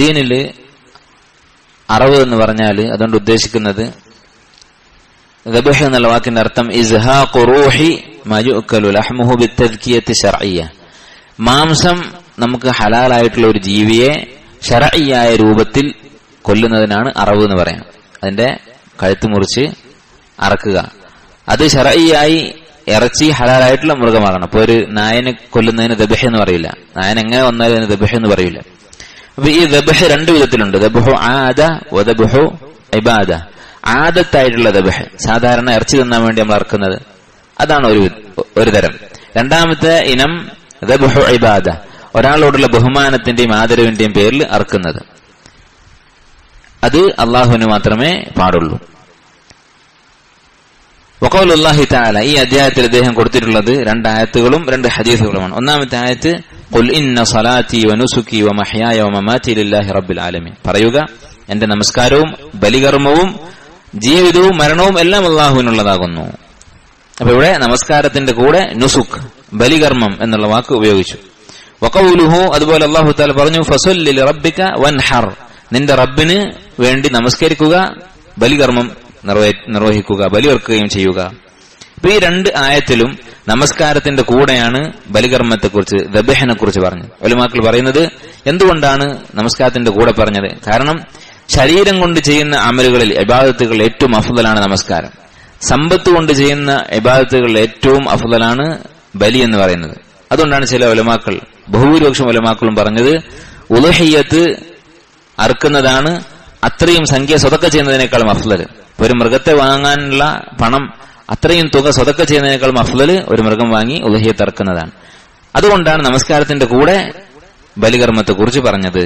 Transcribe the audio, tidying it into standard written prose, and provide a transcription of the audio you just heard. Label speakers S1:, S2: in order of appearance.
S1: ദീനില് അറവ് എന്ന് പറഞ്ഞാൽ അതുകൊണ്ട് ഉദ്ദേശിക്കുന്നത് ദബ്ഹ് എന്നുള്ള വാക്കിന്റെ അർത്ഥം ഇസ്ഹാഖു റൂഹി മാ യുഅക്കലു ലഹ്മുഹു ബിത്തദ്കിയത്തി ശർഇയ്യ. മാംസം നമുക്ക് ഹലാലായിട്ടുള്ള ഒരു ജീവിയെ ശർഇയ്യായ രൂപത്തിൽ കൊല്ലുന്നതിനാണ് അറവ് എന്ന് പറയുന്നത്. അതിന്റെ കഴുത്ത് മുറിച്ച് അറക്കുക. അത് ശർഇയ്യായി ഇറച്ചി ഹലാലായിട്ടുള്ള മൃഗമാകണം. അപ്പൊ ഒരു നായനെ കൊല്ലുന്നതിന് ദബ്ഹ് എന്ന് പറയില്ല. നായൻ എങ്ങനെ വന്നാലും അതിന് ദബ്ഹ് എന്ന് പറയില്ല. അപ്പൊ ഈ ദബ്ഹ് രണ്ടു വിധത്തിലുണ്ട്. ദബ്ഹു ആദ വ ദബ്ഹു ഇബാദ. ആദത്തായിട്ടുള്ള ദബ്ഹ്, സാധാരണ ഇറച്ചി തിന്നാൻ വേണ്ടി നമ്മൾ അറക്കുന്നത്, അതാണ് ഒരു തരം. രണ്ടാമത്തെ ഇനം ദബ്ഹു ഇബാദ, ഒരാളോടുള്ള ബഹുമാനത്തിന്റെയും ആദരവിന്റെയും പേരിൽ അറക്കുന്നത്. അത് അള്ളാഹുവിന് മാത്രമേ പാടുള്ളൂ. വഖൗലുല്ലാഹി തആല, ഈ അധ്യായത്തിൽ അദ്ദേഹം കൊടുത്തിട്ടുള്ളത് 2 ആയത്തുകളും 2 ഹദീസുകളുമാണ്. ഒന്നാമത്തെ ആയത്ത് ഖുൽ ഇന്ന സ്വലാത്തി വനുസുക്കി വമഹ്യായ വമമാതി ലില്ലാഹി റബ്ബിൽ ആലമീൻ. പറയുക, എന്റെ നമസ്കാരവും ബലികർമ്മവും ജീവിതവും മരണവും എല്ലാം അള്ളാഹുവിനുള്ളതാകുന്നു. അപ്പൊ ഇവിടെ നമസ്കാരത്തിന്റെ കൂടെ നുസുക്ക്, ബലികർമ്മം എന്നുള്ള വാക്ക് ഉപയോഗിച്ചു. വഖൗലുഹു, അതുപോലെ അല്ലാഹു തആല പറഞ്ഞു ഫസല്ലി ലിറബ്ബിക വൻഹർ, നിന്റെ റബ്ബിന് വേണ്ടി നമസ്കരിക്കുക, ബലികർമ്മം നിർവഹിക്കുക, ബലിയർക്കുകയും ചെയ്യുക. അപ്പൊ ഈ 2 ആയത്തിലും നമസ്കാരത്തിന്റെ കൂടെയാണ് ബലികർമ്മത്തെക്കുറിച്ച്, ദബ്ഹിനെ കുറിച്ച് പറഞ്ഞത്. ഉലമാക്കൾ പറയുന്നത് എന്തുകൊണ്ടാണ് നമസ്കാരത്തിന്റെ കൂടെ പറഞ്ഞത്? കാരണം ശരീരം കൊണ്ട് ചെയ്യുന്ന അമലുകളിൽ, ഇബാദത്തുകളിൽ ഏറ്റവും അഫ്ളലാണ് നമസ്കാരം. സമ്പത്ത് കൊണ്ട് ചെയ്യുന്ന ഇബാദത്തുകളിൽ ഏറ്റവും അഫ്ളലാണ് ബലി എന്ന് പറയുന്നത്. അതുകൊണ്ടാണ് ചില ഉലമാക്കൾ, ബഹുഭൂരിപക്ഷം ഉലമാക്കളും പറഞ്ഞത് ഉളുഹിയ്യത്ത് അറുക്കുന്നതാണ് അത്രയും സംഖ്യ സ്വതക്ക ചെയ്യുന്നതിനേക്കാളും അഫ്ളൽ. ഒരു മൃഗത്തെ വാങ്ങാനുള്ള പണം, അത്രയും തുക സ്വതക്ക ചെയ്യുന്നതിനേക്കാളും അഫ്ളൽ ഒരു മൃഗം വാങ്ങി ഉളുഹിയ്യത്ത് അറുക്കുന്നതാണ്. അതുകൊണ്ടാണ് നമസ്കാരത്തിന്റെ കൂടെ ബലികർമ്മത്തെ കുറിച്ച് പറഞ്ഞത്.